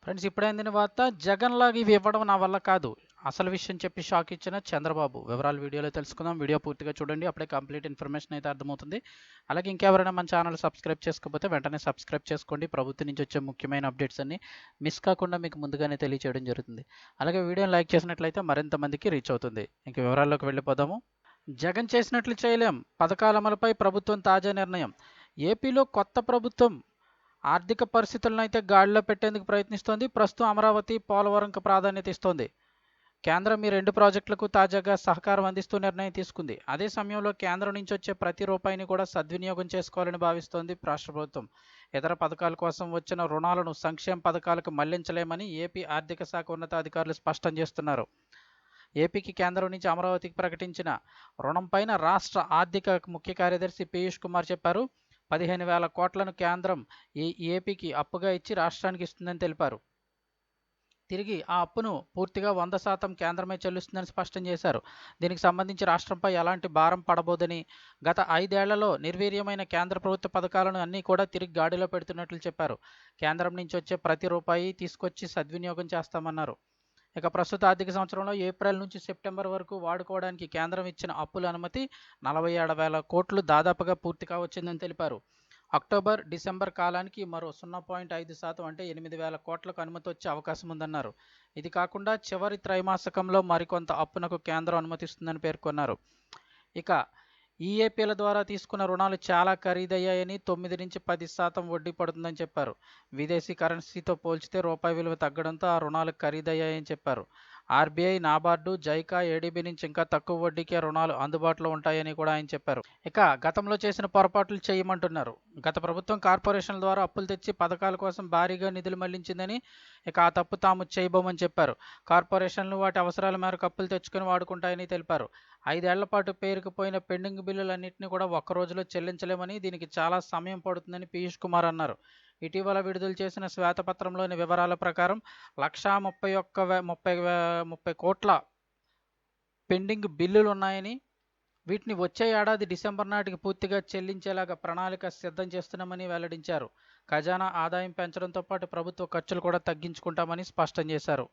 Friends ఇప్పుడే అందిన వార్త జగన్‌లాగా ఇవి ఇవ్వడం నా వల్ల కాదు. అసలు విషయం చెప్పి షాక్ ఇచ్చిన చంద్రబాబు. వివరాలు వీడియోలో తెలుసుకుందాం. వీడియో పూర్తిగా చూడండి. అప్పుడే కంప్లీట్ ఇన్ఫర్మేషన్ అయితే అర్థమవుతుంది. అలాగే ఇంకెవరైనా మన ఛానల్ సబ్స్క్రైబ్ చేసుకోకపోతే వెంటనే సబ్స్క్రైబ్ చేసుకోండి. ప్రభుత్వం నుంచి వచ్చే ముఖ్యమైన అప్డేట్స్ అన్నీ మిస్ కాకుండా మీకు ముందుగానే తెలియచేయడం జరుగుతుంది. అలాగే వీడియోని లైక్ చేసినట్లయితే మరింత మందికి రీచ్ అవుతుంది. ఇంక వివరాల్లోకి వెళ్ళిపోదాము. జగన్ చేసినట్లు చేయలేం. పథకాల అమలుపై ప్రభుత్వం తాజా నిర్ణయం. ఏపీలో కొత్త ప్రభుత్వం ఆర్థిక పరిస్థితులను అయితే గాడిలో పెట్టేందుకు ప్రయత్నిస్తోంది. ప్రస్తుతం అమరావతి, పోలవరంకు ప్రాధాన్యత ఇస్తోంది. కేంద్రం ఈ రెండు ప్రాజెక్టులకు తాజాగా సహకారం అందిస్తూ నిర్ణయం తీసుకుంది. అదే సమయంలో కేంద్రం నుంచి వచ్చే ప్రతి రూపాయిని కూడా సద్వినియోగం చేసుకోవాలని భావిస్తోంది రాష్ట్ర ప్రభుత్వం. ఇతర పథకాల కోసం వచ్చిన రుణాలను సంక్షేమ పథకాలకు మళ్లించలేమని ఏపీ ఆర్థిక శాఖ ఉన్నతాధికారులు స్పష్టం చేస్తున్నారు. ఏపీకి కేంద్రం నుంచి అమరావతికి ప్రకటించిన రుణం పైన రాష్ట్ర ఆర్థిక ముఖ్య కార్యదర్శి పీయూష్ కుమార్ చెప్పారు. 15,000 కోట్లను కేంద్రం ఏపీకి అప్పుగా ఇచ్చి రాష్ట్రానికి ఇస్తుందని తెలిపారు. తిరిగి ఆ అప్పును పూర్తిగా 100% కేంద్రమే చెల్లిస్తుందని స్పష్టం చేశారు. దీనికి సంబంధించి రాష్ట్రంపై ఎలాంటి భారం పడబోదని, గత 5 ఏళ్లలో నిర్వీర్యమైన కేంద్ర ప్రభుత్వ పథకాలను అన్నీ కూడా తిరిగి గాడిలో పెడుతున్నట్లు చెప్పారు. కేంద్రం నుంచి వచ్చే ప్రతి రూపాయి తీసుకొచ్చి సద్వినియోగం చేస్తామన్నారు. ఇక ప్రస్తుత ఆర్థిక సంవత్సరంలో ఏప్రిల్ నుంచి సెప్టెంబర్ వరకు వాడుకోవడానికి కేంద్రం ఇచ్చిన అప్పుల అనుమతి 47,000 కోట్లు దాదాపుగా పూర్తిగా వచ్చిందని తెలిపారు. అక్టోబర్, డిసెంబర్ కాలానికి మరో 0.5% అంటే 8,000 కోట్లకు అనుమతి వచ్చే అవకాశం ఉందన్నారు. ఇది కాకుండా చివరి త్రైమాసికంలో మరికొంత అప్పునకు కేంద్రం అనుమతిస్తుందని పేర్కొన్నారు. ఇక ఈఏపీల ద్వారా తీసుకున్న రుణాలు చాలా ఖరీదయ్యాయని 9-10% వడ్డీ పడుతుందని చెప్పారు. విదేశీ కరెన్సీతో పోల్చితే రూపాయి విలువ తగ్గడంతో ఆ రుణాలు ఖరీదయ్యాయని చెప్పారు. ఆర్బీఐ, నాబార్డు, జైకా, ఏడీబీ నుంచి ఇంకా తక్కువ వడ్డీకే రుణాలు అందుబాటులో ఉంటాయని కూడా ఆయన చెప్పారు. ఇక గతంలో చేసిన పొరపాట్లు చేయమంటున్నారు. గత ప్రభుత్వం కార్పొరేషన్ల ద్వారా అప్పులు తెచ్చి పథకాల కోసం భారీగా నిధులు మళ్లించిందని, ఇక ఆ తప్పు తాము చేయబోమని చెప్పారు. కార్పొరేషన్లు వాటి అవసరాల మేరకు అప్పులు తెచ్చుకుని వాడుకుంటాయని తెలిపారు. 5 ఏళ్ల పాటు పేరుకుపోయిన పెండింగ్ బిల్లులన్నింటినీ కూడా ఒక్క రోజులో చెల్లించలేమని, దీనికి చాలా సమయం పడుతుందని పీయూష్ కుమార్ అన్నారు. ఇటీవల విడుదల చేసిన శ్వేతపత్రంలోని వివరాల ప్రకారం 1,31,30 కోట్ల పెండింగ్ బిల్లులున్నాయని, వీటిని వచ్చే ఏడాది డిసెంబర్ నాటికి పూర్తిగా చెల్లించేలాగా ప్రణాళిక సిద్ధం చేస్తున్నామని వెల్లడించారు. ఖజానా ఆదాయం పెంచడంతో పాటు ప్రభుత్వ ఖర్చులు కూడా తగ్గించుకుంటామని స్పష్టం చేశారు.